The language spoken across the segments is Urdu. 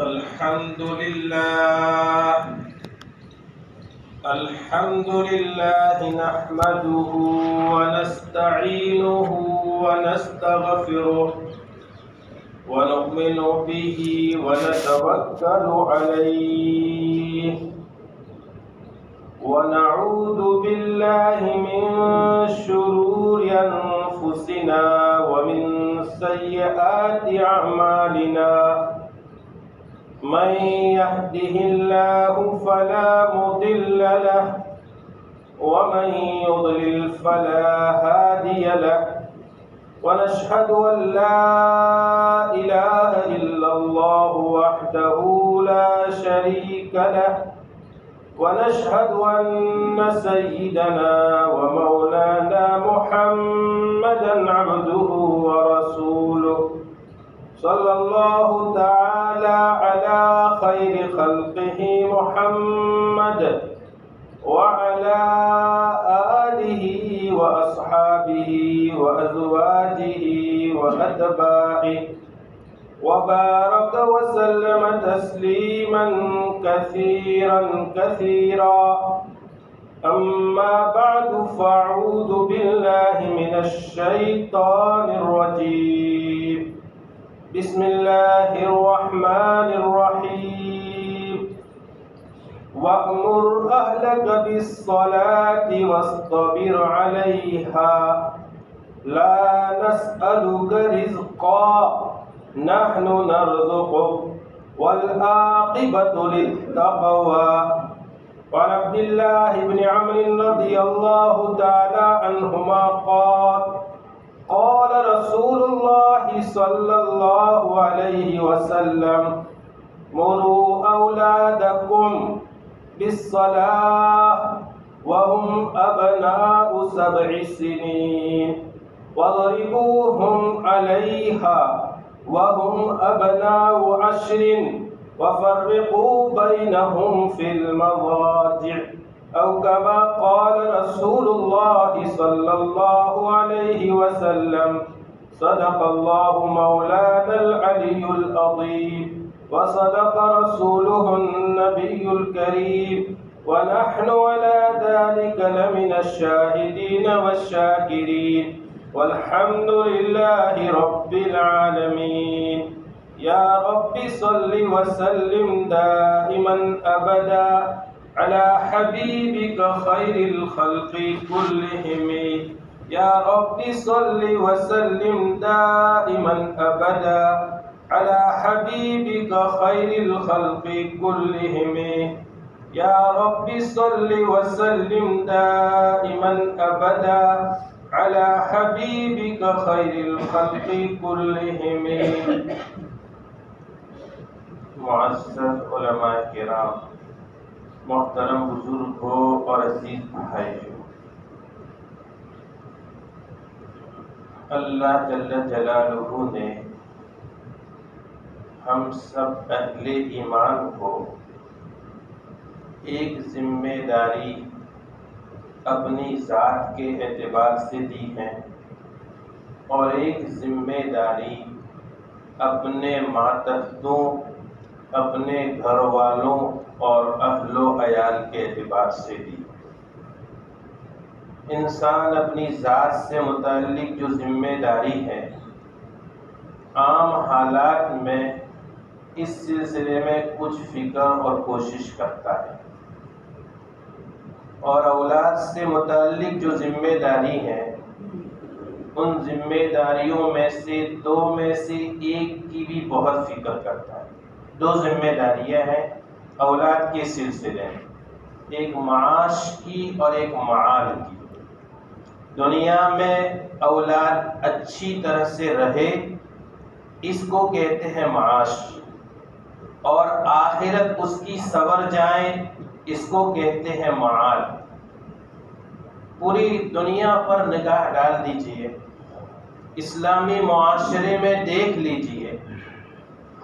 الحمد لله نحمده ونستعينه ونستغفره ونؤمن به ونتوكل عليه ونعوذ بالله من شرور أنفسنا ومن سيئات أعمالنا من يهده الله فلا مضل له ومن يضلل فلا هادي له ونشهد أن لا إله إلا الله وحده لا شريك له ونشهد أن سيدنا ومولانا محمدا عبده ورسوله صلى الله تعالى على خير خلقه محمد وعلى آله وأصحابه وأزواجه وأتباعه وبارك وسلم تسليما كثيرا أما بعد فأعوذ بالله من الشيطان الرجيم بسم الله الرحمن الرحيم وأمر أهلك بالصلاة واصطبر عليها لا نسألك رزقا نحن نرزقك والعاقبة للتقوى وعن عبد الله بن عمرو رضي الله تعالى عنهما قال رسول الله صلى الله عليه وسلم مروا أولادكم بالصلاة وهم أبناء 7 سنين واضربوهم عليها وهم أبناء 10 وفرقوا بينهم في المضاجع أو كما قال رسول الله صلى الله عليه وسلم صدق الله مولانا العلي العظيم وصدق رسوله النبي الكريم ونحن على ذلك لمن الشاهدين والشاكرين والحمد لله رب العالمين يا رب صل وسلم دائما أبدا على حبيبك خير الخلق كلهم يا رب صل وسلم دائما أبدا على حبيبك خير الخلق كلهم يا رب صل وسلم دائما أبدا على حبيبك خير الخلق كلهم معزز علماء کرام، محترم بزرگ ہو اور عزیز بھائیو، اللہ جل جلالہ نے ہم سب اہل ایمان کو ایک ذمہ داری اپنی ذات کے اعتبار سے دی ہے اور ایک ذمہ داری اپنے ماتحتوں، اپنے گھر والوں اور اہل و عیال کے اعتبار سے دی۔ انسان اپنی ذات سے متعلق جو ذمہ داری ہے، عام حالات میں اس سلسلے میں کچھ فکر اور کوشش کرتا ہے، اور اولاد سے متعلق جو ذمہ داری ہے ان ذمہ داریوں میں سے 2 میں سے ایک کی بھی بہت فکر کرتا ہے۔ 2 ذمہ داریاں ہیں اولاد کے سلسلے میں، ایک معاش کی اور ایک معال کی۔ دنیا میں اولاد اچھی طرح سے رہے اس کو کہتے ہیں معاش، اور آخرت اس کی سنور جائے اس کو کہتے ہیں معال۔ پوری دنیا پر نگاہ ڈال دیجئے، اسلامی معاشرے میں دیکھ لیجئے،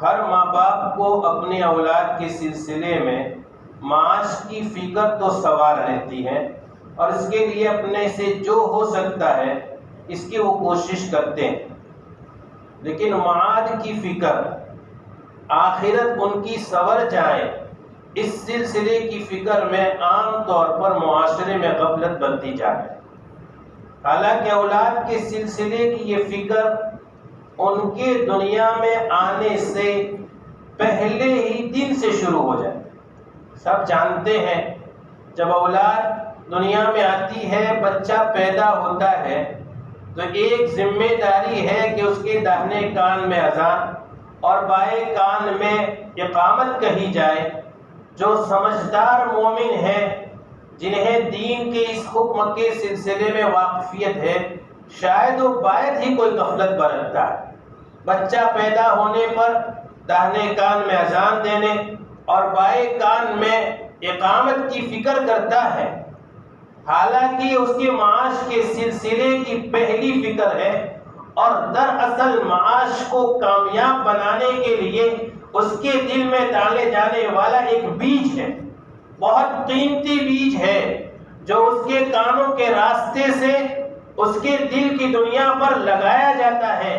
ہر ماں باپ کو اپنے اولاد کے سلسلے میں معاش کی فکر تو سوار رہتی ہے، اور اس کے لیے اپنے سے جو ہو سکتا ہے اس کی وہ کوشش کرتے ہیں، لیکن معاد کی فکر آخرت ان کی سنور جائے، اس سلسلے کی فکر میں عام طور پر معاشرے میں غفلت بنتی جائے۔ حالانکہ اولاد کے سلسلے کی یہ فکر ان کے دنیا میں آنے سے پہلے ہی دن سے شروع ہو جائے۔ سب جانتے ہیں جب اولاد دنیا میں آتی ہے، بچہ پیدا ہوتا ہے، تو ایک ذمہ داری ہے کہ اس کے داہنے کان میں اذان اور بائیں کان میں اقامت کہی جائے۔ جو سمجھدار مومن ہیں، جنہیں دین کے اس حکم کے سلسلے میں واقفیت ہے، شاید وہ باید ہی کوئی غفلت برتتا ہے۔ بچہ پیدا ہونے پر داہنے کان میں اذان دینے اور بائیں کان میں اقامت کی فکر کرتا ہے، حالانکہ اس کے معاش کے سلسلے کی پہلی فکر ہے، اور دراصل معاش کو کامیاب بنانے کے لیے اس کے دل میں ڈالے جانے والا ایک بیج ہے، بہت قیمتی بیج ہے، جو اس کے کانوں کے راستے سے اس کے دل کی دنیا پر لگایا جاتا ہے۔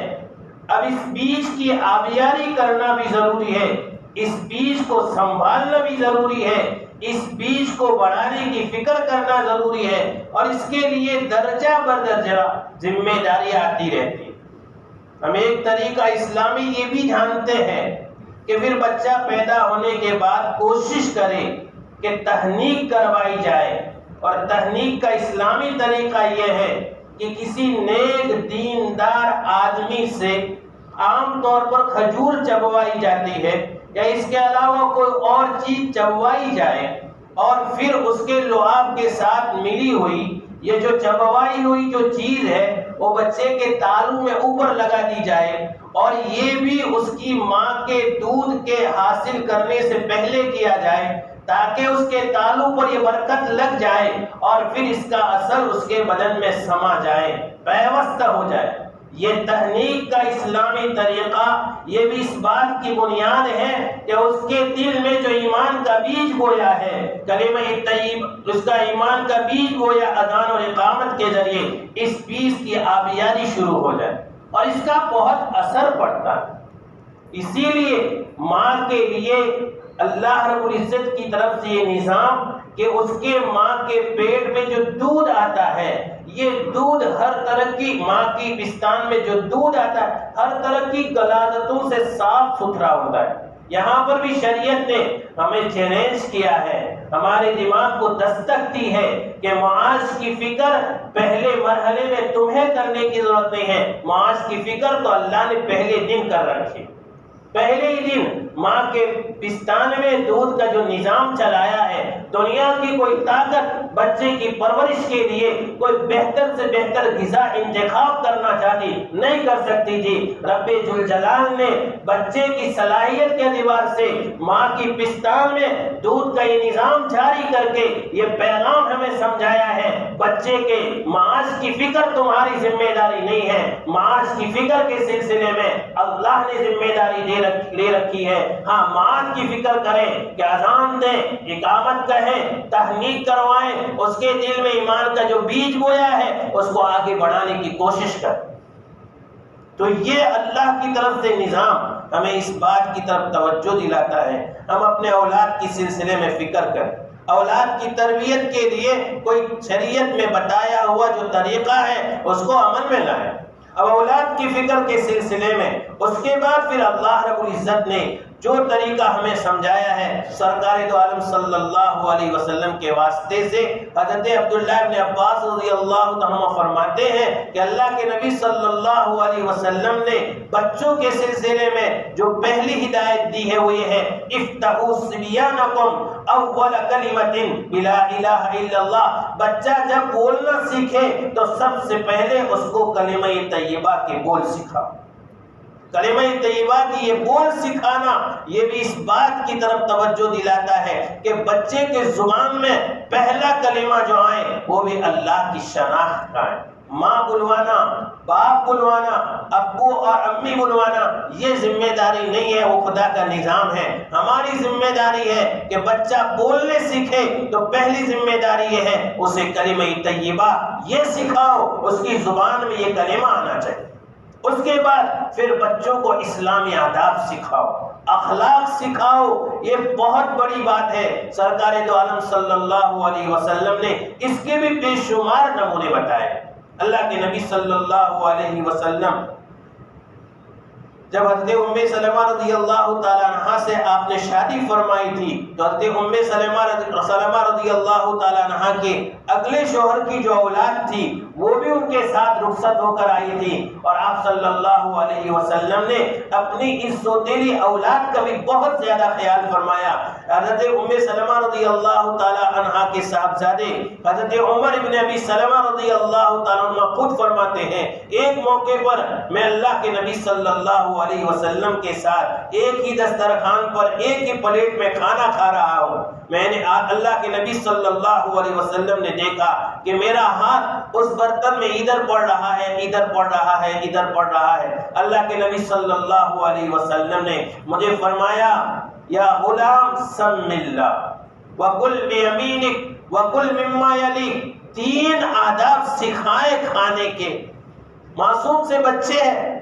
اب اس بیج کی آبیاری کرنا بھی ضروری ہے، اس بیج کو سنبھالنا بھی ضروری ہے، اس بیج کو بڑھانے کی فکر کرنا ضروری ہے، اور اس کے لیے درجہ بر درجہ ذمہ داری آتی رہتی ہے۔ ہم ایک طریقہ اسلامی یہ بھی جانتے ہیں کہ پھر بچہ پیدا ہونے کے بعد کوشش کرے کہ تحنیک کروائی جائے، اور تحنیک کا اسلامی طریقہ یہ ہے کہ کسی نیک دیندار آدمی سے عام طور پر کھجور چبوائی جاتی ہے، یا اس کے علاوہ کوئی اور چیز چبوائی جائے، اور پھر اس کے لعاب کے ساتھ ملی ہوئی یہ جو چبوائی ہوئی جو چیز ہے وہ بچے کے تالو میں اوپر لگا دی جائے، اور یہ بھی اس کی ماں کے دودھ کے حاصل کرنے سے پہلے کیا جائے، تاکہ اس کے تالو پر یہ برکت لگ جائے اور پھر اس کا اثر اس کے بدن میں سما جائے، پیوستہ ہو جائے۔ یہ تحنیک کا اسلامی طریقہ یہ بھی اس بات کی بنیاد ہے کہ اس کے دل میں جو ایمان کا بیج بویا ہے، کلمہ طیب، اس کا ایمان کا بیج بویا اذان اور اقامت کے ذریعے، اس بیج کی آبیاری شروع ہو جائے، اور اس کا بہت اثر پڑتا ہے۔ اسی لیے ماں کے لیے اللہ رب العزت کی طرف سے یہ نظام کہ اس کے ماں کے پیٹ میں جو دودھ آتا ہے، یہ دودھ ہر طرح کی ماں کی پستان میں جو دودھ آتا ہے ہر طرح کی غلاظتوں سے صاف ستھرا ہوتا ہے۔ یہاں پر بھی شریعت نے ہمیں چیلنج کیا ہے، ہمارے دماغ کو دستک دی ہے کہ معاش کی فکر پہلے مرحلے میں تمہیں کرنے کی ضرورت نہیں ہے، معاش کی فکر تو اللہ نے پہلے دن کر رکھی۔ پہلے ہی دن ماں کے پستان میں دودھ کا جو نظام چلایا ہے، دنیا کی کوئی طاقت بچے کی پرورش کے لیے کوئی بہتر سے بہتر غذا انتخاب کرنا چاہتی نہیں کر سکتی تھی۔ رب ذوالجلال نے بچے کی صلاحیت کے اعتبار سے ماں کی پستان میں دودھ کا یہ نظام جاری کر کے یہ پیغام ہمیں سمجھایا ہے، بچے کے معاش کی فکر تمہاری ذمہ داری نہیں ہے، معاش کی فکر کے سلسلے میں اللہ نے ذمہ داری لے رکھی ہے۔ ہاں معاش کی فکر کریں کہ اذان دیں، اقامت کہیں، تحنیک کروائیں، اس کے دل میں ایمان کا جو بیج بویا ہے اس کو آگے بڑھانے کی کوشش کریں۔ تو یہ اللہ کی طرف سے نظام ہمیں اس بات کی طرف توجہ دلاتا ہے ہم اپنے اولاد کی سلسلے میں فکر کریں، اولاد کی تربیت کے لیے کوئی شریعت میں بتایا ہوا جو طریقہ ہے اس کو عمل میں لائیں۔ اب اولاد کی فکر کے سلسلے میں اس کے بعد پھر اللہ رب العزت نے جو طریقہ ہمیں سمجھایا ہے، سرکار دو عالم صلی اللہ علیہ وسلم کے واسطے سے حضرت عبداللہ ابن عباس رضی اللہ عنہ فرماتے ہیں کہ اللہ کے نبی صلی اللہ علیہ وسلم نے بچوں کے سلسلے میں جو پہلی ہدایت دی ہے وہ یہ ہے، افتحوا صبیانکم اول کلمۃ بلا الہ الا اللہ۔ بچہ جب بولنا سیکھے تو سب سے پہلے اس کو کلمہ طیبہ کے بول سکھاؤ۔ کلمہ طیبہ کی یہ بول سکھانا یہ بھی اس بات کی طرف توجہ دلاتا ہے کہ بچے کے زبان میں پہلا کلمہ جو آئے وہ بھی اللہ کی شناخت کا ہے۔ ماں بلوانا، باپ بلوانا، ابو اور امی بلوانا یہ ذمہ داری نہیں ہے، وہ خدا کا نظام ہے۔ ہماری ذمہ داری ہے کہ بچہ بولنے سیکھے تو پہلی ذمہ داری یہ ہے اسے کلمہ طیبہ یہ سکھاؤ، اس کی زبان میں یہ کلمہ آنا چاہیے۔ اس کے بعد پھر بچوں کو اسلامی آداب سکھاؤ، اخلاق سکھاؤ۔ یہ بہت بڑی بات ہے۔ سرکار دو عالم صلی اللہ علیہ وسلم نے اس کے بھی بے شمار نمونے بتائے۔ اللہ کے نبی صلی اللہ علیہ وسلم جب حضرت ام سلمہ رضی اللہ تعالی عنہ سے آپ نے شادی فرمائی تھی تو حضرت ام سلمہ رضی اللہ تعالی عنہ کے اگلے شوہر کی جو اولاد تھی وہ بھی ان کے ساتھ رخصت ہو کر آئی تھی، اور آپ صلی اللہ علیہ وسلم نے اپنی اس سوتیلی اولاد کا بھی بہت زیادہ خیال فرمایا۔ حضرت ام سلمہ رضی اللہ تعالی عنہ کے صاحبزادے حضرت عمر ابن ابی سلمہ رضی اللہ تعالی عنہ خود فرماتے ہیں، ایک موقع پر میں اللہ کے نبی صلی اللہ علیہ وسلم کے ساتھ ایک ہی دسترخوان پر ایک ہی پلیٹ میں کھانا کھا رہا ہوں، میں نے اللہ کے نبی صلی اللہ علیہ وسلم نے دیکھا کہ میرا ہاتھ اس برتن میں ادھر پڑ رہا ہے، ادھر پڑ رہا ہے، ادھر پڑ رہا ہے۔ اللہ کے نبی صلی اللہ علیہ وسلم نے مجھے فرمایا، یا غلام سم اللہ وکل بیمینک وکل مما یلیک، 3 آداب سکھائے کھانے کے۔ معصوم سے بچے ہیں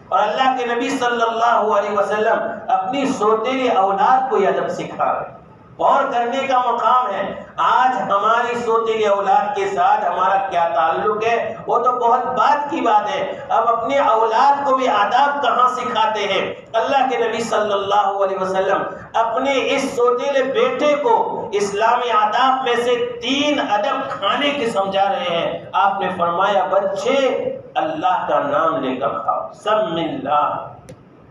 اور اللہ کے نبی صلی اللہ علیہ وسلم اپنی سوتیلی اولاد کو یہ ادب سکھا رہے۔ غور کرنے کا مقام ہے آج ہماری سوتیلی اولاد کے ساتھ ہمارا کیا تعلق ہے، وہ تو بہت بات کی بات ہے۔ اب اپنے اولاد کو بھی آداب کہاں سکھاتے ہیں؟ اللہ کے نبی صلی اللہ علیہ وسلم اپنے اس سوتیلے بیٹے کو اسلامی آداب میں سے 3 ادب کھانے کے سمجھا رہے ہیں۔ آپ نے فرمایا، بچے اللہ کا نام لے کر کھاؤ، سم اللہ۔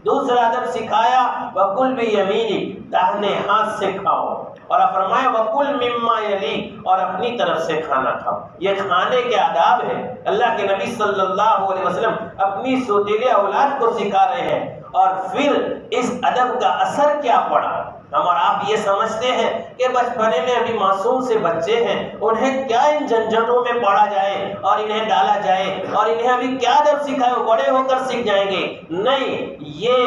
دوسرا ادب سکھایا، وَكُلْ بِيَمِينِكَ، داہنے ہاتھ سے کھاؤ، اور فرمایا وَكُلْ مِمَّا يَلِيكَ، اور اپنی طرف سے کھانا کھاؤ۔ یہ کھانے کے آداب ہیں۔ اللہ کے نبی صلی اللہ علیہ وسلم اپنی سوتیلے اولاد کو سکھا رہے ہیں، اور پھر اس ادب کا اثر کیا پڑا؟ ہم اور آپ یہ سمجھتے ہیں کہ بچپنے میں ابھی معصوم سے بچے ہیں، انہیں کیا ان جھنجھٹوں میں پڑا جائے اور انہیں ڈالا جائے اور انہیں ابھی کیا ادب سکھائے، بڑے ہو کر سیکھ جائیں گے۔ نہیں، یہ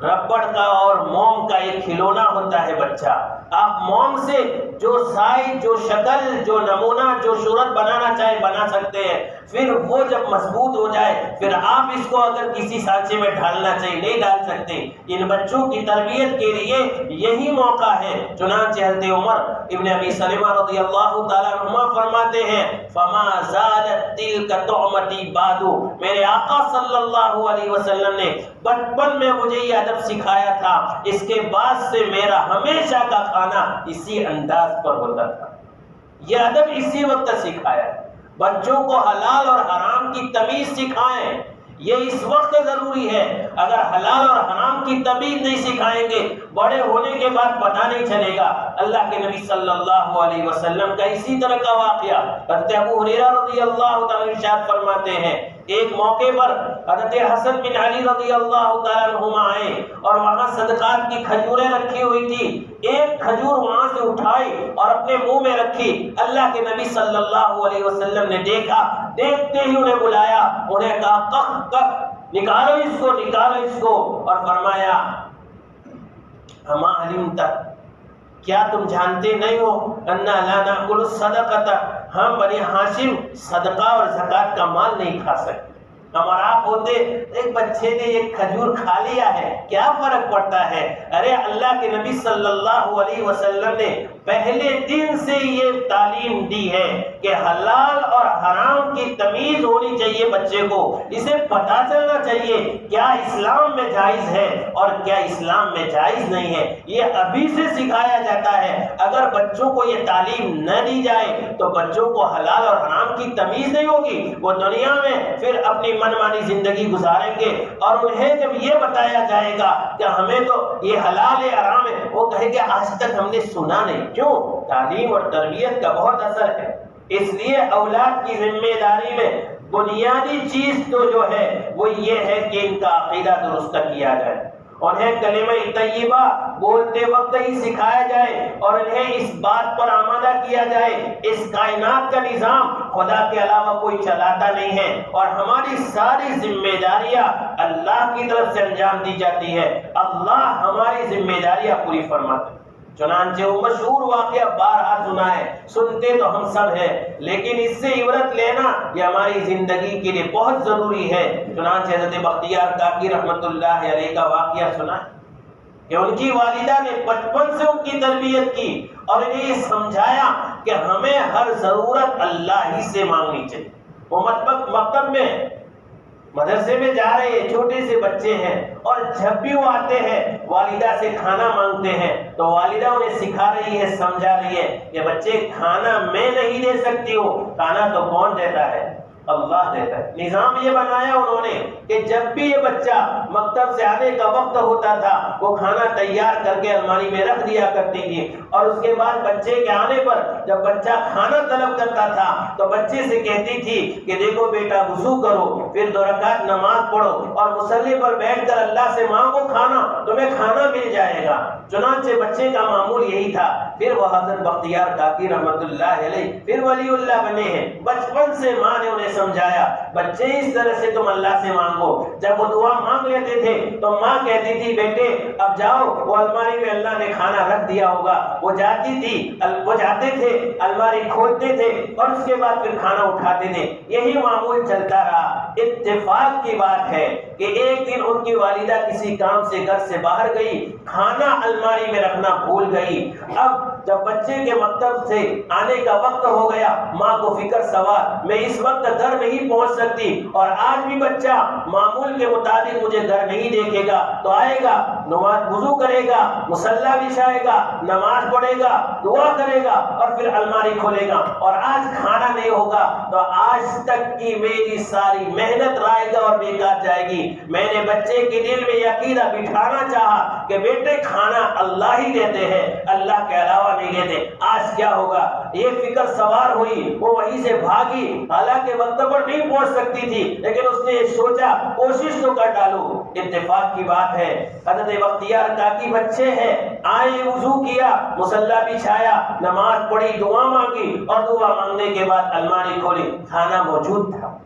ربڑ کا اور موم کا ایک کھلونا ہوتا ہے بچہ۔ آپ موم سے جو سائز، جو شکل، جو نمونہ، جو صورت بنانا چاہے بنا سکتے ہیں، پھر وہ جب مضبوط ہو جائے پھر آپ اس کو اگر کسی سانچے میں ڈالنا چاہیے نہیں ڈال سکتے۔ ان بچوں کی تربیت کے لیے یہی موقع ہے۔ چنانچہ حضرت عمر ابن ابی سلمہ رضی اللہ تعالیٰ عنہ فرماتے ہیں، فما زالت تلک طعمتی بعد، میرے آقا صلی اللہ علیہ وسلم نے بچپن میں مجھے یہ ادب سکھایا تھا، اس کے بعد سے میرا ہمیشہ کا کھانا اسی انداز پر ہوتا تھا۔ یہ ادب اسی وقت سکھایا۔ بچوں کو حلال اور حرام کی تمیز سکھائیں، یہ اس وقت ضروری ہے۔ اگر حلال اور حرام کی تمیز نہیں سکھائیں گے، بڑے ہونے کے بعد پتہ نہیں چلے گا۔ اللہ کے نبی صلی اللہ علیہ وسلم کا اسی طرح کا واقعہ حضرت ابو ہریرہ رضی اللہ تعالیٰ ارشاد فرماتے ہیں، ایک موقع پر حضرت حسن بن علی رضی اللہ تعالیٰ عنہما آئے اور وہاں صدقات کی کھجوریں رکھی ہوئی تھی۔ ایک کھجور وہاں سے اٹھائی اور اپنے منہ میں رکھی۔ اللہ کے نبی صلی اللہ علیہ وسلم نے دیکھا، دیکھتے ہی انہیں بلایا، انہیں کہا کخ کخ، نکالو اس کو، نکالو اس کو، اور فرمایا اما علمت، کیا تم جانتے نہیں ہو انا لا ناکل الصدقۃ، ہم بنی ہاشم صدقہ اور زکوٰۃ کا مال نہیں کھا سکتے۔ ہمارا آپ ہوتے ایک بچے نے ایک کھجور کھا لیا ہے، کیا فرق پڑتا ہے؟ ارے اللہ کے نبی صلی اللہ علیہ وسلم نے پہلے دن سے یہ تعلیم دی ہے کہ حلال اور حرام کی تمیز ہونی چاہیے بچے کو، اسے پتہ چلنا چاہیے کیا اسلام میں جائز ہے اور کیا اسلام میں جائز نہیں ہے۔ یہ ابھی سے سکھایا جاتا ہے۔ اگر بچوں کو یہ تعلیم نہ دی جائے تو بچوں کو حلال اور حرام کی تمیز نہیں ہوگی، وہ دنیا میں پھر اپنی من مانی زندگی گزاریں گے، اور انہیں جب یہ بتایا جائے گا کہ ہمیں تو یہ حلال ہے حرام ہے، وہ کہے گا آج تک ہم نے سنا نہیں۔ کیوں؟ تعلیم اور تربیت کا بہت اثر ہے۔ اس لیے اولاد کی ذمہ داری میں بنیادی چیز تو جو ہے وہ یہ ہے کہ ان کا عقیدہ درست کیا جائے، انہیں کلمہ طیبہ بولتے وقت ہی سکھایا جائے، اور انہیں اس بات پر آمادہ کیا جائے اس کائنات کا نظام خدا کے علاوہ کوئی چلاتا نہیں ہے، اور ہماری ساری ذمہ داریاں اللہ کی طرف سے انجام دی جاتی ہے۔ اللہ ہماری ذمہ داریاں پوری فرماتا ہے۔ چنانچہ وہ مشہور واقعہ بارہا سنا ہے، سنتے تو ہم سب ہیں، لیکن اس سے عبرت لینا یہ ہماری زندگی کے لیے بہت ضروری ہے۔ چنانچہ حضرت بختیار کاکی رحمۃ اللہ علیہ کا واقعہ سنا کہ ان کی والدہ نے بچپن سے ان کی تربیت کی اور انہیں یہ سمجھایا کہ ہمیں ہر ضرورت اللہ ہی سے مانگنی چاہیے۔ وہ مکتب میں مدرسے میں جا رہے ہیں، چھوٹے سے بچے ہیں، اور جب بھی وہ آتے ہیں والدہ سے کھانا مانگتے ہیں تو والدہ انہیں سکھا رہی ہے، سمجھا رہی ہے کہ بچے کھانا میں نہیں دے سکتی ہو، کھانا تو کون دیتا ہے؟ اللہ دیتا ہے۔ نظام یہ بنایا انہوں نے کہ جب بھی یہ بچہ مکتب سے آنے کا وقت ہوتا تھا وہ کھانا تیار کر کے الماری میں رکھ دیا کرتی تھی، اور اس کے بعد بچے کے آنے پر جب بچہ کھانا طلب کرتا تھا تو بچے سے کہتی تھی کہ دیکھو بیٹا وضو کرو، پھر 2 رکعت نماز پڑھو اور مصلی پر بیٹھ کر اللہ سے مانگو کھانا، تمہیں کھانا مل جائے گا۔ چنانچہ بچے کا معمول یہی تھا۔ پھر وہ حضرت بختیار کاکی رحمۃ اللہ علیہ پھر ولی اللہ بنے ہیں۔ بچپن سے ماں نے انہیں سمجھایا بچے اس طرح سے تم اللہ سے مانگو۔ جب وہ دعا مانگ لیتے تھے تو ماں کہتی تھی بیٹے اب جاؤ، وہ الماری میں اللہ نے کھانا رکھ دیا ہوگا۔ وہ جاتے تھے، الماری کھولتے تھے اور اس کے بعد پھر کھانا اٹھاتے تھے۔ یہی معمول چلتا رہا۔ اتفاق کی بات ہے کہ ایک دن ان کی والدہ کسی کام سے گھر سے باہر گئی، کھانا الماری میں رکھنا بھول گئی۔ اب جب بچے کے مکتب سے آنے کا وقت ہو گیا، ماں کو فکر سوار میں اس وقت گھر نہیں پہنچ سکتی، اور آج بھی بچہ معمول کے مطابق مجھے گھر نہیں دیکھے گا تو آئے گا، نماز وضو کرے گا، مصلی بچھائے گا، نماز پڑھے گا، دعا کرے گا اور پھر الماری کھولے گا، اور آج کھانا نہیں ہوگا تو آج تک کی میری ساری محنت رائے گا اور بیکار جائے گی۔ میں نے بچے کے دل میں عقیدہ بٹھانا چاہا کہ بیٹے کھانا اللہ ہی دیتے ہیں، اللہ کے علاوہ نہیں دیتے۔ آج کیا ہوگا؟ یہ فکر سوار ہوئی، وہ وہیں سے بھاگی، حالانکہ وقت پر نہیں پہنچ سکتی تھی، لیکن اس نے سوچا کوشش تو کر ڈالو۔ اتفاق کی بات ہے حضرت بختیار کاکی بچے ہیں، آئے وضو کیا، مصلی بچھایا، نماز پڑھی، دعا مانگی، اور دعا مانگنے کے بعد الماری کھولی، کھانا موجود تھا۔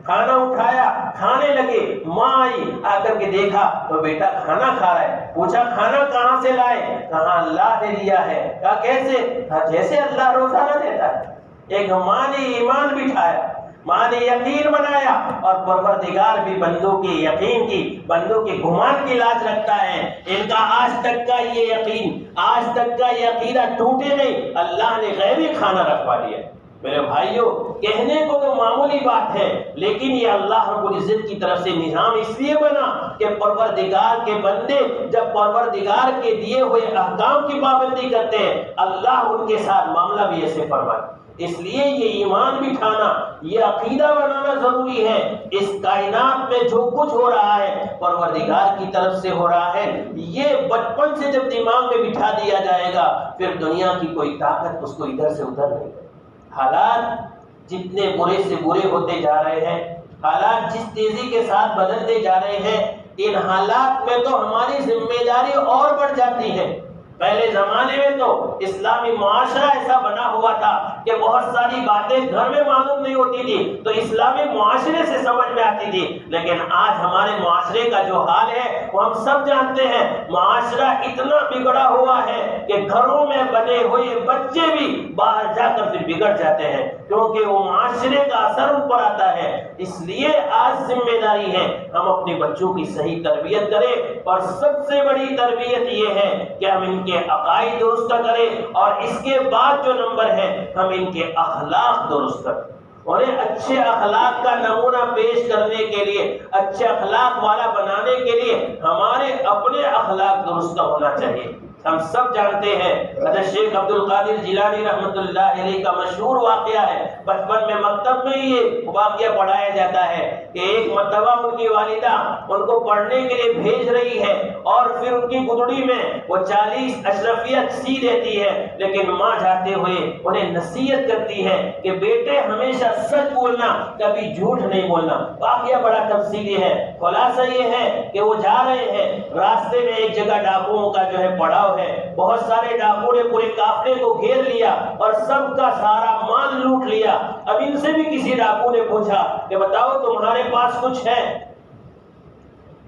کھانا اٹھایا، کھانے لگے، ماں آئی، آ کر کے دیکھا تو بیٹا کھانا کھا رہا ہے۔ پوچھا کھانا کہاں سے لائے؟ کہا اللہ نے دیا ہے۔ کہا کیسے؟ کہا جیسے اللہ روزانہ دیتا ہے۔ ایک ماں نے ایمان بٹھایا، ماں نے یقین بنایا، اور پروردگار بھی بندوں کے یقین کی، بندوں کے گمان کی لاج رکھتا ہے۔ ان کا آج تک کا یہ یقین، آج تک کا یہ عقیدہ ٹوٹے نہیں، اللہ نے غیبی کھانا رکھوا دیا۔ میرے بھائیوں، کہنے کو تو معمولی بات ہے، لیکن یہ اللہ رب العزت کی طرف سے نظام اس لیے بنا کہ پروردگار کے بندے جب پروردگار کے دیے ہوئے احکام کی پابندی کرتے ہیں، اللہ ان کے ساتھ معاملہ بھی ایسے فرماتا ہے۔ اس لیے یہ ایمان بٹھانا، یہ عقیدہ بنانا ضروری ہے۔ اس کائنات میں جو کچھ ہو رہا ہے پروردگار کی طرف سے ہو رہا ہے، یہ بچپن سے جب دماغ میں بٹھا دیا جائے گا پھر دنیا کی کوئی طاقت اس کو ادھر سے ادھر نہیں کرے۔ حالات جتنے برے سے برے ہوتے جا رہے ہیں، حالات جس تیزی کے ساتھ بدلتے جا رہے ہیں، ان حالات میں تو ہماری ذمہ داری اور بڑھ جاتی ہے۔ پہلے زمانے میں تو اسلامی معاشرہ ایسا بنا ہوا تھا کہ بہت ساری باتیں گھر میں معلوم نہیں ہوتی تھی تو اسلامی معاشرے سے سمجھ میں آتی تھی، لیکن آج ہمارے معاشرے کا جو حال ہے وہ ہم سب جانتے ہیں۔ معاشرہ اتنا بگڑا ہوا ہے کہ گھروں میں بنے ہوئے بچے بھی باہر جا کر پھر بگڑ جاتے ہیں، کیونکہ وہ معاشرے کا اثر ان پر آتا ہے۔ اس لیے آج ذمہ داری ہے ہم اپنے بچوں کی صحیح تربیت کریں، اور سب سے بڑی تربیت یہ ہے کہ ہم ان کے عقائد درست کریں، اور اس کے بعد جو نمبر ہے ہم ان کے اخلاق درست کریں۔ انہیں اچھے اخلاق کا نمونہ پیش کرنے کے لیے، اچھے اخلاق والا بنانے کے لیے ہمارے اپنے اخلاق درست ہونا چاہیے۔ ہم سب جانتے ہیں حضرت شیخ عبد القادر جیلانی رحمۃ اللہ علیہ کا مشہور واقعہ ہے، بچپن میں مکتب میں یہ واقعہ پڑھایا جاتا ہے کہ ایک مرتبہ ان کی والدہ ان کو پڑھنے کے لیے بھیج رہی ہے، اور پھر ان کی گدڑی میں وہ 40 اشرفیت سی دیتی ہے، لیکن ماں جاتے ہوئے انہیں نصیحت کرتی ہے کہ بیٹے ہمیشہ سچ بولنا، کبھی جھوٹ نہیں بولنا۔ واقعہ بڑا تفصیلی ہے، خلاصہ یہ ہے کہ وہ جا رہے ہیں، راستے میں ایک جگہ ڈاکوؤں کا جو ہے پڑاؤ ہے، بہت سارے ڈاکو نے پورے قافلے کو گھیر لیا اور سب کا سارا مال لوٹ لیا۔ اب ان سے بھی کسی ڈاکو نے پوچھا کہ بتاؤ تمہارے پاس کچھ ہے؟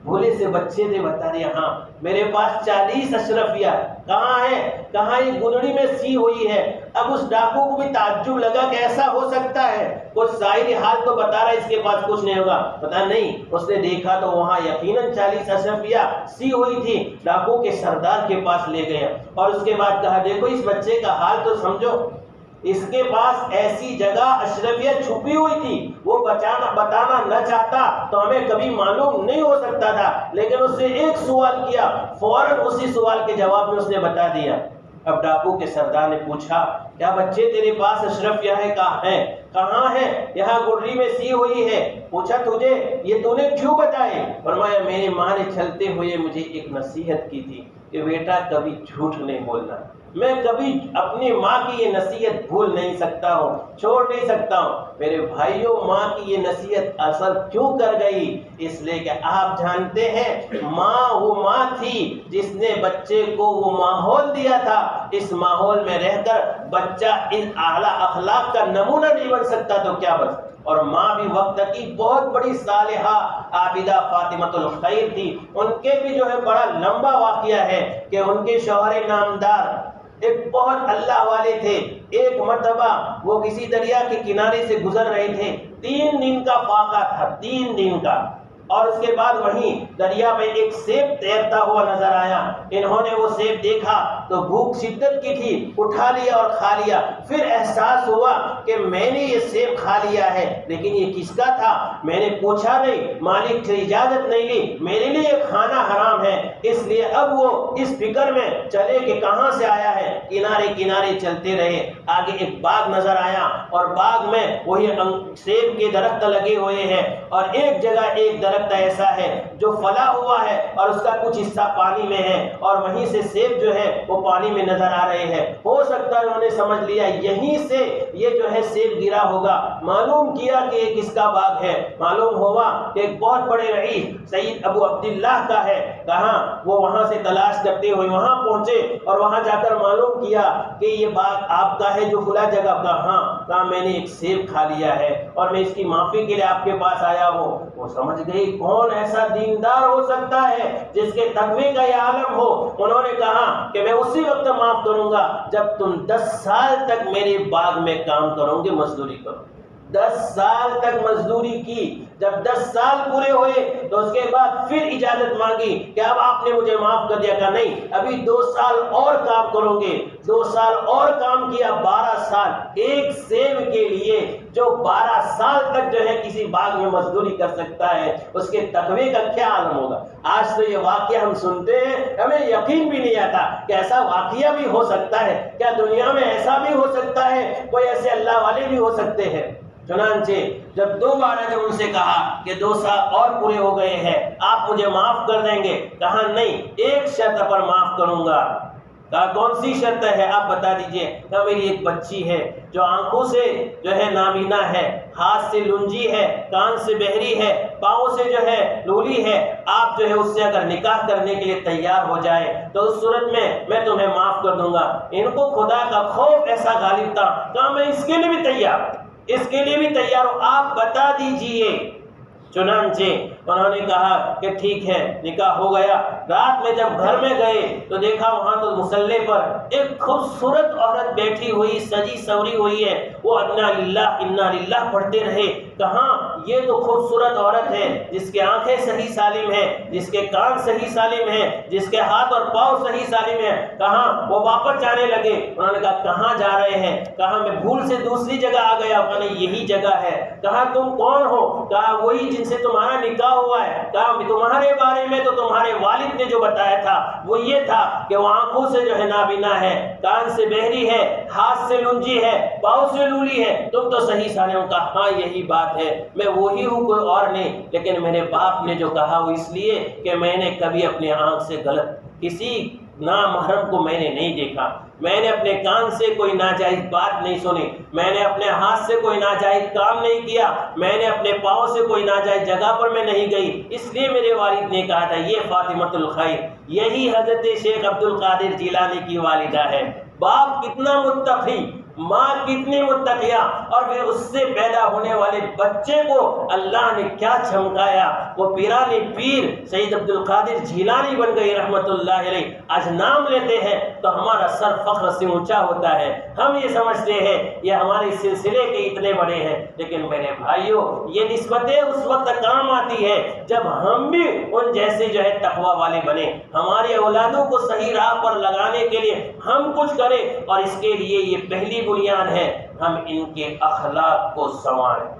بھولے سے بچے تھے، بتا رہے ہاں میرے پاس 40 اشرفیہ کہاں ہے، کہاں یہ گدڑی میں سی ہوئی ہے۔ اب اس ڈاکو کو بھی تعجب لگا کہ ایسا ہو سکتا ہے، کچھ ظاہری حال تو بتا رہا ہے اس کے پاس کچھ نہیں ہوگا، پتا نہیں۔ اس نے دیکھا تو وہاں یقیناً 40 اشرفیہ سی ہوئی تھی۔ ڈاکو کے سردار کے پاس لے گیا اور اس کے بعد کہا دیکھو اس بچے کا حال تو سمجھو، اس کے پاس ایسی جگہ اشرفیہ چھپی ہوئی تھی، وہ بتانا نہ چاہتا تو ہمیں کبھی معلوم نہیں ہو سکتا تھا، لیکن اس نے ایک سوال کیا، فوراً اسی سوال کے جواب میں اس نے بتا دیا۔ اب ڈاکو کے سردار نے پوچھا کیا بچے تیرے پاس اشرفیہ ہے؟ کہاں ہے؟ یہاں گڈری میں سی ہوئی ہے۔ پوچھا تجھے یہ تو نے کیوں بتائے؟ فرمایا میری ماں نے چلتے ہوئے مجھے ایک نصیحت کی تھی کہ بیٹا کبھی جھوٹ نہیں بولنا۔ میں کبھی اپنی ماں کی یہ نصیحت بھول نہیں سکتا ہوں، چھوڑ نہیں سکتا ہوں۔ میرے بھائیوں، ماں کی یہ نصیحت اثر کیوں کر گئی؟ اس لیے کہ آپ جانتے ہیں ماں وہ ماں تھی جس نے بچے کو وہ ماحول دیا تھا، اس ماحول میں رہ کر بچہ ان اعلیٰ اخلاق کا نمونہ نہیں بن سکتا تو کیا بن سکتا؟ اور ماں بھی وقت کی بہت بڑی صالحہ عابدہ فاطمۃ الخیر تھی۔ ان کے بھی جو ہے بڑا لمبا واقعہ ہے کہ ان کے شوہر نامدار ایک بہت اللہ والے تھے۔ ایک مرتبہ وہ کسی دریا کے کنارے سے گزر رہے تھے، 3 دن کا فاقہ تھا، 3 دن کا، اور اس کے بعد وہیں دریا میں ایک سیب تیرتا ہوا نظر آیا۔ انہوں نے وہ سیب دیکھا تو بھوک شدت کی تھی، اٹھا لیا اور کھا لیا۔ پھر احساس ہوا کہ میں نے یہ سیب کھا لیا ہے، لیکن یہ کس کا تھا؟ میں نے پوچھا نہیں، مالک سے اجازت نہیں لی، میرے لیے یہ کھانا حرام ہے۔ اس لیے اب وہ اس فکر میں چلے کہ کہاں سے آیا ہے، کنارے کنارے چلتے رہے۔ آگے ایک باغ نظر آیا اور باغ میں وہی سیب کے درخت لگے ہوئے ہیں، اور ایک جگہ ایک درخت ایسا ہے جو پھلا ہوا ہے اور اس کا کچھ حصہ پانی میں ہے، اور وہیں سے سیب جو ہے وہ پانی میں نظر آ رہے ہیں۔ ہو سکتا ہے انہوں نے سمجھ لیا یہیں سے یہ جو ہے سیب گرا ہوگا۔ معلوم کیا کہ یہ کس کا باغ ہے، معلوم ہوا کہ ایک بہت بڑے رئیس سید ابو عبداللہ کا ہے۔ کہاں وہ وہاں سے تلاش کرتے ہوئے وہاں پہنچے اور وہاں جا کر معلوم کیا کہ یہ باغ آپ کا ہے جو فلاں جگہ کا؟ ہاں۔ کہا میں نے ایک سیب کھا لیا ہے اور میں اس کی معافی کے لیے آپ کے پاس آیا ہوں۔ وہ سمجھ گئی کون ایسا دیندار ہو سکتا ہے جس کے تقوی کا یہ عالم ہو۔ انہوں نے کہا کہ میں اسی وقت معاف کروں گا جب تم 10 سال تک میرے باغ میں کام کرو گے، مزدوری کرو۔ 10 سال تک مزدوری کی۔ جب 10 سال پورے ہوئے تو اس کے بعد پھر اجازت مانگی کہ اب آپ نے مجھے معاف کر دیا۔ کہا نہیں، ابھی 2 سال اور کام کرو گے۔ 2 سال اور کام کیا، 12 سال ایک سیب کے لیے جو 12 سال تک جو ہے کسی باغ میں مزدوری کر سکتا ہے، اس کے تقوی کا کیا عالم ہوگا؟ آج تو یہ واقعہ ہم سنتے ہیں، ہمیں یقین بھی نہیں آتا کہ ایسا واقعہ بھی ہو سکتا ہے۔ کیا دنیا میں ایسا بھی ہو سکتا ہے؟ کوئی ایسے اللہ والے بھی ہو سکتے ہیں؟ چنانچہ جب دوبارہ جب ان سے کہا کہ 2 سال اور پورے ہو گئے ہیں، آپ مجھے معاف کر دیں گے؟ کہا نہیں، ایک شرط پر معاف کروں گا۔ کہا کون سی شرط ہے آپ بتا دیجئے؟ کہا میری ایک بچی ہے جو آنکھوں سے جو ہے نابینا ہے، ہاتھ سے لنجی ہے، کان سے بہری ہے، پاؤں سے جو ہے لولی ہے، آپ جو ہے اس سے اگر نکاح کرنے کے لیے تیار ہو جائے تو اس صورت میں تمہیں معاف کر دوں گا۔ ان کو خدا کا خوف ایسا غالب تھا، کہا میں اس کے لیے بھی تیار، اس کے لیے بھی تیار ہوں، آپ بتا دیجئے۔ چنانچہ انہوں نے کہا کہ ٹھیک ہے، نکاح ہو گیا۔ رات میں جب گھر میں گئے تو دیکھا وہاں تو مصلی پر ایک خوبصورت عورت بیٹھی ہوئی، سجی سوری ہوئی ہے۔ وہ انا للہ انا للہ پڑھتے رہے۔ کہاں یہ تو خوبصورت عورت ہے جس کے آنکھیں صحیح سالم ہیں، جس کے کان صحیح سالم ہیں، جس کے ہاتھ اور پاؤں صحیح سالم ہیں۔ کہاں وہ واپس جانے لگے۔ انہوں نے کہا کہاں جا رہے ہیں؟ کہا میں بھول سے دوسری جگہ آ گیا۔ کہا نہیں، یہی جگہ ہے۔ کہا تم کون ہو؟ کہا وہی جن سے تمہارا نکاح ہوا ہے۔ کہا تمہارے بارے میں تو تمہارے والد نے جو بتایا تھا وہ یہ تھا کہ وہ آنکھوں سے جو ہے نابینا ہے، کان سے بہری ہے، ہاتھ سے لنجی ہے، پاؤں سے لولی ہے، تم تو صحیح سالم۔ کہا ہاں یہی بات ہے، میں وہی ہوں، کوئی اور نہیں، لیکن میرے باپ نے جو کہا وہ اس لیے کہ میں نے کبھی اپنے آنکھ سے غلط کسی نامحرم کو میں نے نہیں دیکھا، میں نے اپنے کان سے کوئی ناجائز بات نہیں سنی، میں نے اپنے ہاتھ سے کوئی ناجائز کام نہیں کیا، میں نے اپنے پاؤں سے کوئی ناجائز جگہ پر میں نہیں گئی، اس لیے میرے والد نے کہا تھا یہ فاطمۃ الخیر، یہی حضرت شیخ عبد القادر جیلانی کی والدہ ہے۔ باپ کتنا متقی، ماں کتنی متقیہ، اور پھر اس سے پیدا ہونے والے بچے کو اللہ نے کیا چمکایا، وہ پیران پیر سید عبد القادر جیلانی بن گئی رحمت اللہ علیہ۔ آج نام لیتے ہیں تو ہمارا سر فخر سے اونچا ہوتا ہے، ہم یہ سمجھتے ہیں یہ ہمارے سلسلے کے اتنے بڑے ہیں، لیکن میرے بھائیوں یہ نسبتیں اس وقت کام آتی ہے جب ہم بھی ان جیسے جو ہے تقوی والے بنے، ہماری اولادوں کو صحیح راہ پر لگانے کے لیے ہم کچھ کریں، اور اس کے لیے یہ پہلی بنیاد ہے ہم ان کے اخلاق کو سنواریں۔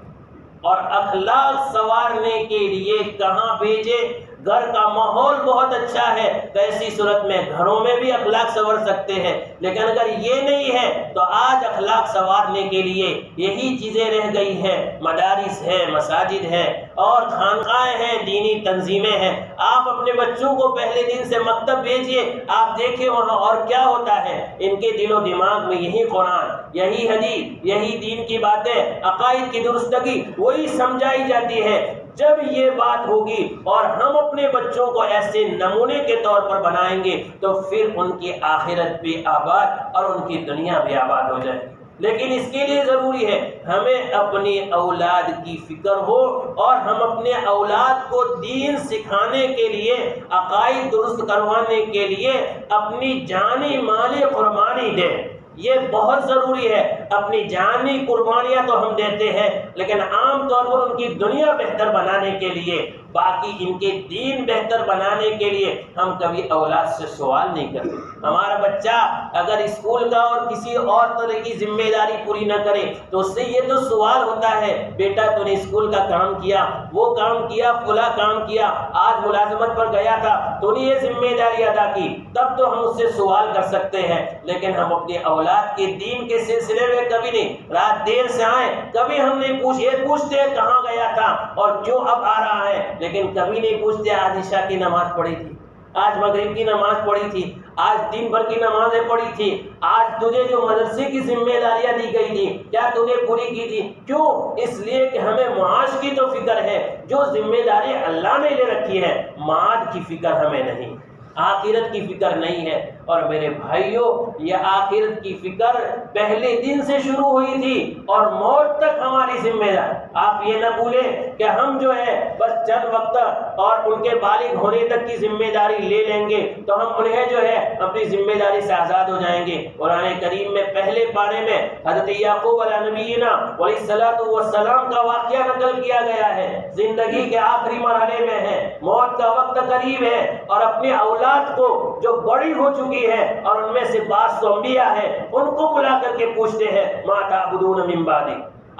اور اخلاق سنوارنے کے لیے کہاں بھیجے؟ گھر کا ماحول بہت اچھا ہے تو ایسی صورت میں گھروں میں بھی اخلاق سنور سکتے ہیں، لیکن اگر یہ نہیں ہے تو آج اخلاق سنوارنے کے لیے یہی چیزیں رہ گئی ہیں، مدارس ہیں، مساجد ہیں اور خانقاہیں ہیں، دینی تنظیمیں ہیں۔ آپ اپنے بچوں کو پہلے دن سے مکتب بھیجیے، آپ دیکھیں وہاں اور کیا ہوتا ہے، ان کے دل و دماغ میں یہی قرآن، یہی حدیث، یہی دین کی باتیں، عقائد کی درستگی وہی سمجھائی جاتی ہے۔ جب یہ بات ہوگی اور ہم اپنے بچوں کو ایسے نمونے کے طور پر بنائیں گے تو پھر ان کی آخرت بھی آباد اور ان کی دنیا بھی آباد ہو جائے گی۔ لیکن اس کے لیے ضروری ہے ہمیں اپنی اولاد کی فکر ہو اور ہم اپنے اولاد کو دین سکھانے کے لیے، عقائد درست کروانے کے لیے اپنی جانی مالی قربانی دیں۔ یہ بہت ضروری ہے۔ اپنی جانی قربانیاں تو ہم دیتے ہیں، لیکن عام طور پر ان کی دنیا بہتر بنانے کے لیے، باقی ان کے دین بہتر بنانے کے لیے ہم کبھی اولاد سے سوال نہیں کرتے۔ ہمارا بچہ اگر اسکول کا اور کسی اور طرح کی ذمہ داری پوری نہ کرے تو اس سے یہ تو سوال ہوتا ہے، بیٹا تو نے اسکول کا کام کیا، وہ کام کیا، فلاں کام کیا، آج ملازمت پر گیا تھا، تو نے یہ ذمہ داری ادا کی، تب تو ہم اس سے سوال کر سکتے ہیں۔ لیکن ہم اپنے اولاد کے دین کے سلسلے میں کبھی نہیں، رات دیر سے آئے کبھی ہم نہیں پوچھتے کہاں گیا تھا اور کیوں اب آ رہا ہے، لیکن کبھی نہیں پوچھتے آج عشاء کی نماز پڑھی تھی، آج مغرب کی نماز پڑھی تھی، آج دن بھر کی نمازیں پڑھی تھی، آج تجھے جو مدرسے کی ذمہ داریاں دی گئی تھی کیا تو نے پوری کی تھی؟ کیوں؟ اس لیے کہ ہمیں معاش کی تو فکر ہے، جو ذمہ داری اللہ نے لے رکھی ہے، معاد کی فکر ہمیں نہیں، آخرت کی فکر نہیں ہے۔ اور میرے بھائیوں یہ آخرت کی فکر پہلے دن سے شروع ہوئی تھی اور موت تک ہماری ذمہ داری۔ آپ یہ نہ بھولیں کہ ہم جو ہے بس چند وقت اور ان کے بالغ ہونے تک کی ذمہ داری لے لیں گے تو ہم انہیں جو ہے اپنی ذمہ داری سے آزاد ہو جائیں گے۔ قرآن کریم میں پہلے پارے میں حضرت یعقوب علیہ نبینا علیہ الصلوۃ والسلام کا واقعہ نقل کیا گیا ہے، زندگی کے آخری مرحلے میں ہے، موت کا وقت قریب ہے، اور اپنے اولاد کو جو بڑی ہو چکی ہے اور ان میں سے بعض تو انبیاء ہیں، ان کو بلا کر کے پوچھتے ہیں ما تعبدون من بعدی،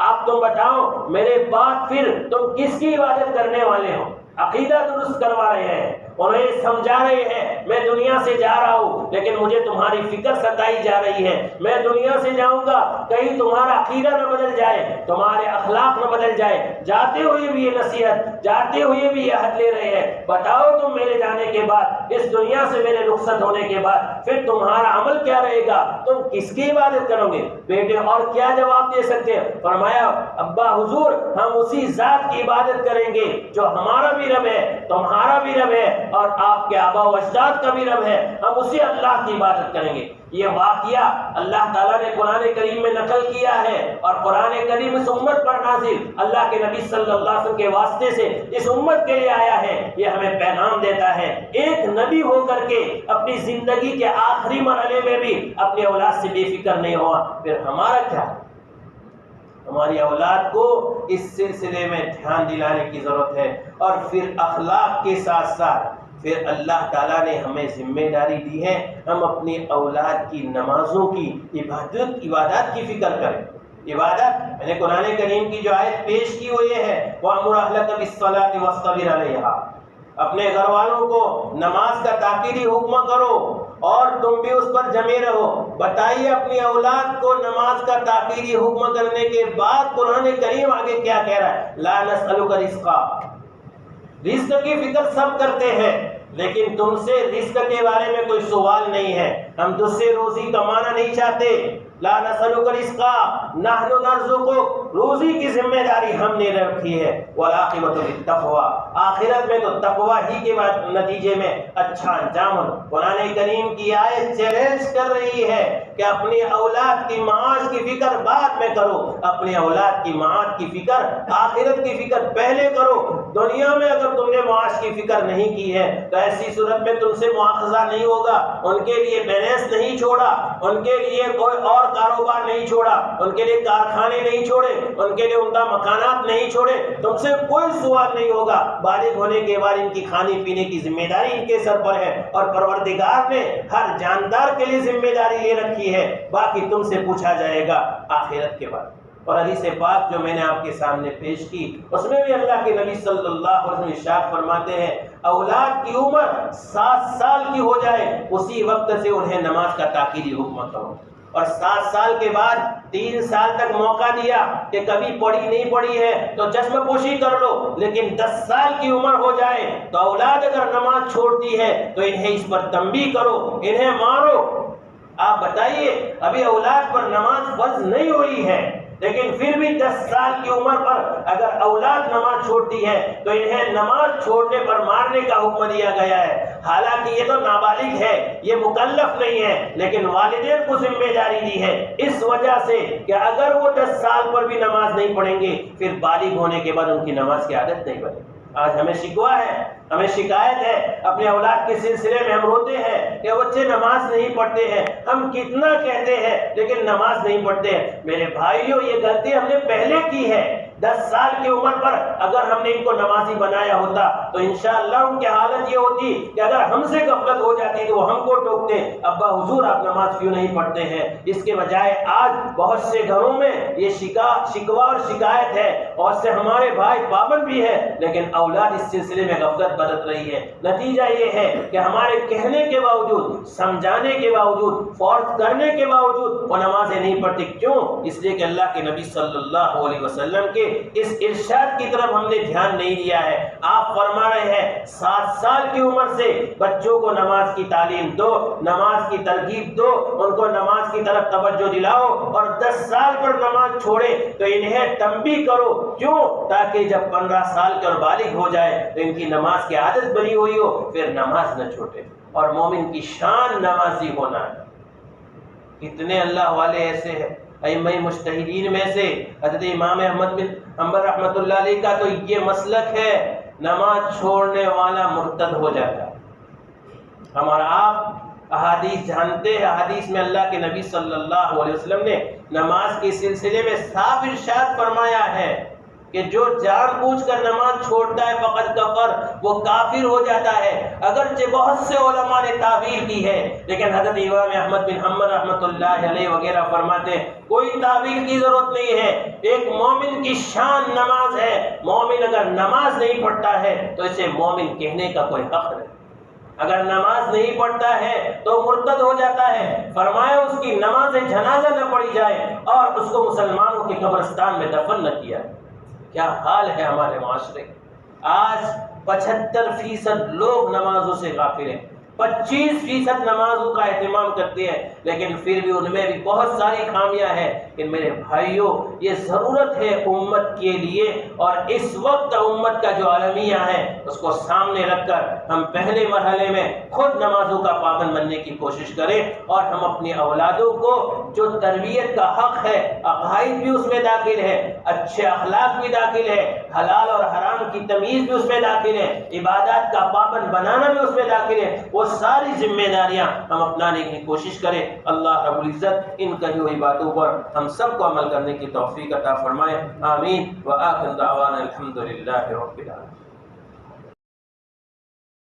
آپ تم بتاؤ میرے بعد پھر تم کس کی عبادت کرنے والے ہو؟ عقیدہ درست کروا رہے ہیں، انہیں سمجھا رہے ہیں میں دنیا سے جا رہا ہوں لیکن مجھے تمہاری فکر ستائی جا رہی ہے، میں دنیا سے جاؤں گا کہیں تمہارا عقیدہ نہ بدل جائے، تمہارے اخلاق نہ بدل جائے، جاتے ہوئے بھی یہ نصیحت، جاتے ہوئے بھی یہ عہد لے رہے ہیں، بتاؤ تم میرے جانے کے بعد، اس دنیا سے میرے رخصت ہونے کے بعد پھر تمہارا عمل کیا رہے گا، تم کس کی عبادت کرو گے؟ بیٹے اور کیا جواب دے سکتے ہیں؟ فرمایا ابا حضور ہم اسی ذات کی عبادت کریں گے جو ہمارا بھی رب ہے، تمہارا بھی رب ہے اور آپ کے آبا و اجداد کا بھی رب ہے، ہم اسی اللہ کی عبادت کریں گے۔ یہ واقعہ اللہ تعالیٰ نے قرآن کریم میں نقل کیا ہے، اور قرآن کریم اس امت پر نازل اللہ کے نبی صلی اللہ علیہ وسلم کے واسطے سے اس امت کے لیے آیا ہے۔ یہ ہمیں پیغام دیتا ہے ایک نبی ہو کر کے اپنی زندگی کے آخری مرحلے میں بھی اپنی اولاد سے بے فکر نہیں ہوا، پھر ہمارا کیا؟ ہماری اولاد کو اس سلسلے میں دھیان دلانے کی ضرورت ہے۔ اور پھر اخلاق کے ساتھ ساتھ پھر اللہ تعالیٰ نے ہمیں ذمہ داری دی ہے ہم اپنی اولاد کی نمازوں کی عبادات کی فکر کریں۔ عبادت میں نے قرآن کریم کی جو آیت پیش کی وہ یہ ہے وَأْمُرْ أَهْلَكَ بِالصَّلَاةِ وَاصْطَبِرْ عَلَيْهَا، اپنے گھر والوں کو نماز کا تاکیدی حکم کرو اور تم بھی اس پر جمے رہو۔ بتائیے اپنی اولاد کو نماز کا تاکیدی حکم کرنے کے بعد قرآن کریم آگے کیا کہہ رہا ہے؟ لا نسألک رزقا، رزق کی فکر سب کرتے ہیں لیکن تم سے رزق کے بارے میں کوئی سوال نہیں ہے، ہم تجھ سے روزی کمانا نہیں چاہتے۔ لا نسألک رزقا نحن نرزقک، روزی کی ذمہ داری ہم نے رکھی ہے، والعاقبۃ للتقویٰ، آخرت میں تو تقویٰ ہی کے بعد نتیجے میں اچھا انجام ہو۔ قرآن کریم کی آیت چیلنج کر رہی ہے کہ اپنی اولاد کی معاش کی فکر بعد میں کرو، اپنی اولاد کی معاش کی فکر، آخرت کی فکر پہلے کرو۔ دنیا میں اگر تم نے معاش کی فکر نہیں کی ہے تو ایسی صورت میں تم سے مواخذہ نہیں ہوگا، ان کے لیے بزنس نہیں چھوڑا، ان کے لیے کوئی اور کاروبار نہیں چھوڑا، ان کے لیے کارخانے نہیں چھوڑے، ان کے لیے عمدہ مکانات نہیں چھوڑے، تم سے کوئی سوال نہیں ہوگا۔ بالغ ہونے کے بعد ان کی کھانے پینے کی ذمہ داری ان کے سر پر ہے، اور پروردگار نے ہر جاندار کے لیے ذمہ داری لے رکھی ہے، باقی تم سے پوچھا جائے گا آخرت کے بعد۔ اور حدیث پاک جو میں نے آپ کے سامنے پیش کی، اس میں بھی اللہ کے نبی صلی اللہ علیہ وسلم ارشاد فرماتے ہیں اولاد کی عمر 7 سال کی ہو جائے اسی وقت سے انہیں نماز کا تاکیدی حکم کرو، اور 7 سال کے بعد 3 سال تک موقع دیا کہ کبھی پڑھی نہیں پڑھی ہے تو چشم پوشی کر لو، لیکن 10 سال کی عمر ہو جائے تو اولاد اگر نماز چھوڑتی ہے تو انہیں اس پر تنبیہ کرو، انہیں مارو۔ آپ بتائیے، ابھی اولاد پر نماز فرض نہیں ہوئی ہے، لیکن پھر بھی 10 سال کی عمر پر اگر اولاد نماز چھوڑتی ہے تو انہیں نماز چھوڑنے پر مارنے کا حکم دیا گیا ہے۔ حالانکہ یہ تو نابالغ ہے، یہ مکلف نہیں ہے، لیکن والدین کو ذمہ داری دی ہے اس وجہ سے کہ اگر وہ 10 سال پر بھی نماز نہیں پڑھیں گے پھر بالغ ہونے کے بعد ان کی نماز کی عادت نہیں بنے۔ آج ہمیں شکوہ ہے، ہمیں شکایت ہے، اپنے اولاد کے سلسلے میں ہم روتے ہیں کہ بچے نماز نہیں پڑھتے ہیں، ہم کتنا کہتے ہیں لیکن نماز نہیں پڑھتے ہیں۔ میرے بھائیوں، یہ غلطی ہم نے پہلے کی ہے۔ 10 سال کی عمر پر اگر ہم نے ان کو نمازی بنایا ہوتا تو انشاءاللہ ان کی حالت یہ ہوتی کہ اگر ہم سے غفلت ہو جاتی تو وہ ہم کو ٹوکتے، ابا حضور آپ نماز کیوں نہیں پڑھتے ہیں؟ اس کے بجائے آج بہت سے گھروں میں یہ شکوہ اور شکایت ہے، اور سے ہمارے بھائی پابند بھی ہے لیکن اولاد اس سلسلے میں غفلت برت رہی ہے۔ نتیجہ یہ ہے کہ ہمارے کہنے کے باوجود، سمجھانے کے باوجود، فورس کرنے کے باوجود وہ نمازیں نہیں پڑھتی۔ کیوں؟ اس لیے کہ اللہ کے نبی صلی اللہ علیہ وسلم کے اس ارشاد کی طرف ہم نے دھیان نہیں دیا ہے۔ آپ فرما رہے ہیں 7 سال کی عمر سے بچوں کو نماز کی تعلیم دو، نماز کی ترغیب دو، ان کو نماز کی طرف توجہ دلاؤ، اور 10 سال پر نماز چھوڑے تو انہیں تنبیہ کرو۔ کیوں؟ تاکہ جب 15 سال کے اور بالغ ہو جائے تو ان کی نماز کی عادت بنی ہوئی ہو، پھر نماز نہ چھوٹے۔ اور مومن کی شان نمازی ہونا ہے۔ کتنے اللہ والے ایسے ہیں، ائمہ مجتہدین میں سے حضرت امام احمد بن حنبل رحمۃ اللہ علیہ کا تو یہ مسلک ہے، نماز چھوڑنے والا مرتد ہو جاتا ہے۔ ہمارا آپ احادیث جانتے ہیں، حدیث میں اللہ کے نبی صلی اللہ علیہ وسلم نے نماز کے سلسلے میں صاف ارشاد فرمایا ہے کہ جو جان بوجھ کر نماز چھوڑتا ہے فقط کفر، وہ کافر ہو جاتا ہے۔ اگرچہ بہت سے علماء نے تعبیر کی ہے، لیکن حضرت امام احمد بن حنبل رحمۃ اللہ علیہ وغیرہ فرماتے ہیں کوئی تعبیر کی ضرورت نہیں ہے، ایک مومن کی شان نماز ہے۔ مومن اگر نماز نہیں پڑھتا ہے تو اسے مومن کہنے کا کوئی حق نہیں۔ اگر نماز نہیں پڑھتا ہے تو مرتد ہو جاتا ہے۔ فرمایا اس کی نماز جنازہ نہ پڑھی جائے اور اس کو مسلمانوں کے قبرستان میں دفن نہ کیا۔ کیا حال ہے ہمارے معاشرے کا؟ آج 75% لوگ نمازوں سے غافل ہیں، 25% نمازوں کا اہتمام کرتے ہیں، لیکن پھر بھی ان میں بھی بہت ساری خامیاں ہیں۔ کہ میرے بھائیوں، یہ ضرورت ہے امت کے لیے، اور اس وقت امت کا جو عالمیہ ہے اس کو سامنے رکھ کر ہم پہلے مرحلے میں خود نمازوں کا پابند بننے کی کوشش کریں، اور ہم اپنی اولادوں کو جو تربیت کا حق ہے، عقائد بھی اس میں داخل ہے، اچھے اخلاق بھی داخل ہے، حلال اور حرام کی تمیز بھی اس میں داخل ہے، عبادات کا پابند بنانا بھی اس میں داخل ہے، وہ ساری ذمہ داریاں ہم اپنانے کی کوشش کریں۔ اللہ رب العزت ان کہی ہوئی باتوں پر ہم سب کو عمل کرنے کی توفیق عطا فرمائے۔ آمین۔ وآخر دعوانا الحمدللہ رب العالمین۔